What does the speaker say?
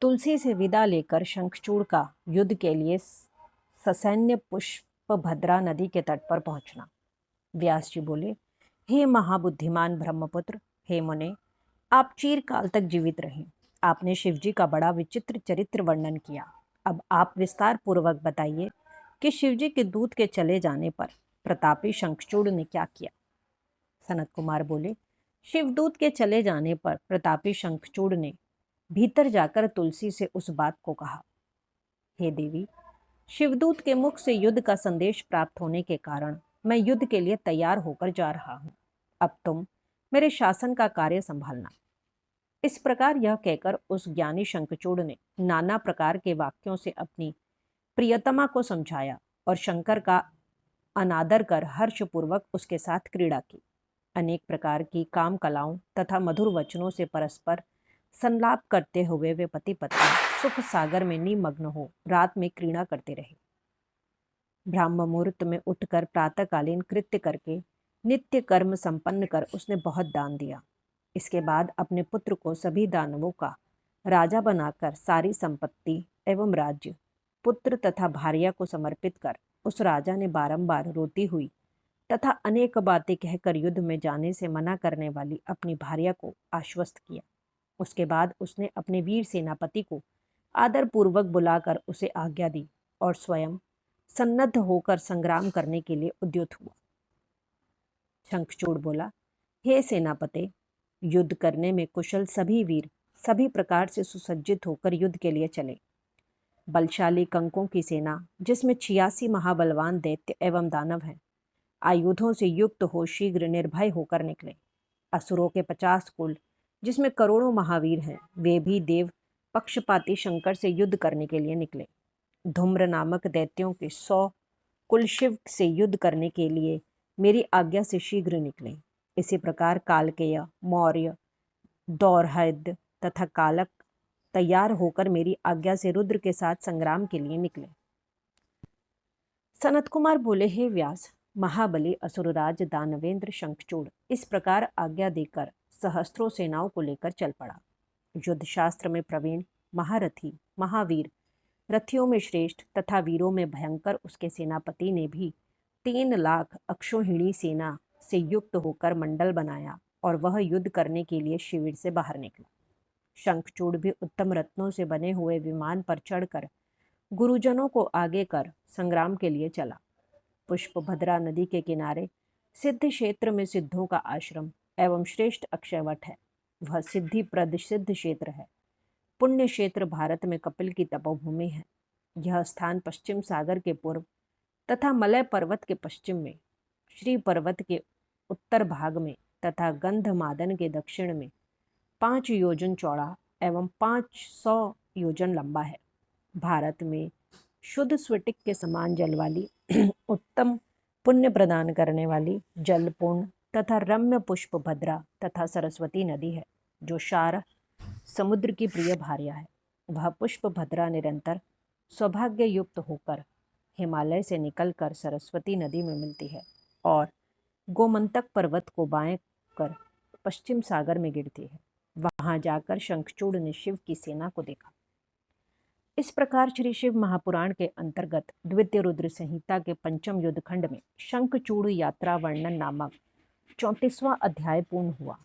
तुलसी से विदा लेकर शंखचूड़ का युद्ध के लिए ससैन्य पुष्पभद्रा नदी के तट पर पहुंचना। व्यास जी बोले, हे महाबुद्धिमान ब्रह्मपुत्र, हे मुने, आप चिरकाल तक जीवित रहे। आपने शिवजी का बड़ा विचित्र चरित्र वर्णन किया। अब आप विस्तार पूर्वक बताइए कि शिवजी के दूत के चले जाने पर प्रतापी शंखचूड़ ने क्या किया। सनत कुमार बोले, शिवदूत के चले जाने पर प्रतापी शंखचूड़ ने भीतर जाकर तुलसी से उस बात को कहा, हे देवी, शिवदूत के मुख से युद्ध का संदेश प्राप्त होने के कारण मैं युद्ध के लिए तैयार होकर जा रहा हूं। अब तुम मेरे शासन का कार्य संभालना। इस प्रकार यह कहकर उस ज्ञानी शंखचूड़ ने नाना प्रकार के वाक्यों से अपनी प्रियतमा को समझाया और शंकर का अनादर कर हर्षपूर्वक उसके साथ क्रीड़ा की। अनेक प्रकार की काम कलाओं तथा मधुर वचनों से परस्पर संलाप करते हुए वे पति पत्नी सुख सागर में निमग्न हो रात में क्रीड़ा करते रहे। ब्राह्म मुहूर्त में उठकर प्रातःकालीन कृत्य करके नित्य कर्म संपन्न कर उसने बहुत दान दिया। इसके बाद अपने पुत्र को सभी दानवों का राजा बनाकर सारी संपत्ति एवं राज्य पुत्र तथा भार्या को समर्पित कर उस राजा ने बारंबार रोती हुई तथा अनेक बातें कहकर युद्ध में जाने से मना करने वाली अपनी भार्या को आश्वस्त किया। उसके बाद उसने अपने वीर सेनापति को आदरपूर्वक बुलाकर उसे आज्ञा दी और स्वयं सन्नद्ध होकर संग्राम करने के लिए उद्युत हुआ। शंखचूड़ बोला, हे सेनापते, युद्ध करने में कुशल सभी वीर सभी प्रकार से सुसज्जित होकर युद्ध के लिए चले। बलशाली कंकों की सेना, जिसमें 86 महाबलवान दैत्य एवं दानव हैं, आयुधों से युक्त हो शीघ्र निर्भय होकर निकले। असुरों के 50 कुल, जिसमें करोड़ों महावीर हैं, वे भी देव पक्षपाती शंकर से युद्ध करने के लिए निकले। धूम्र नामक दैत्यों के 100 कुल शिव से युद्ध करने के लिए मेरी आज्ञा से शीघ्र निकले। इसी प्रकार कालकेय, मौर्य, दौर्हद तथा कालक तैयार होकर मेरी आज्ञा से रुद्र के साथ संग्राम के लिए निकले। सनत कुमार बोले, हे व्यास, महाबली असुरराज दानवेंद्र शंखचूड़ इस प्रकार आज्ञा देकर सहस्त्रों सेनाओं को लेकर चल पड़ा। युद्ध शास्त्र में प्रवीण, महारथी, महावीर, रथियों में श्रेष्ठ तथा वीरों में भयंकर उसके सेनापति ने भी 3 लाख अक्षौहिणी सेना से युक्त होकर मंडल बनाया और वह युद्ध करने के लिए शिविर से बाहर निकला। शंखचूड़ भी उत्तम रत्नों से बने हुए विमान पर चढ़कर गुरुजनों को आगे कर संग्राम के लिए चला। पुष्पभद्रा नदी के किनारे सिद्ध क्षेत्र में सिद्धों का आश्रम एवं श्रेष्ठ अक्षयवट है। वह सिद्धि प्रद सिद्ध क्षेत्र है। पुण्य क्षेत्र भारत में कपिल की तपोभूमि है। यह स्थान पश्चिम सागर के पूर्व तथा मलय पर्वत के पश्चिम में, श्री पर्वत के उत्तर भाग में तथा गंधमादन के दक्षिण में 5 योजन चौड़ा एवं 500 योजन लंबा है। भारत में शुद्ध स्फटिक के समान जल वाली उत्तम पुण्य प्रदान करने वाली जलपूर्ण तथा रम्य पुष्पभद्रा तथा सरस्वती नदी है, जो शार समुद्र की प्रिय भार्या है। वह पुष्पभद्रा निरंतर सौभाग्य युक्त होकर हिमालय से निकलकर सरस्वती नदी में मिलती है और गोमंतक पर्वत को बाएं कर पश्चिम सागर में गिरती है। वहां जाकर शंखचूड़ ने शिव की सेना को देखा। इस प्रकार श्री शिव महापुराण के अंतर्गत द्वितीय रुद्र संहिता के 5वें युद्धखंड में शंखचूड़ यात्रा वर्णन नामक 34वां अध्याय पूर्ण हुआ।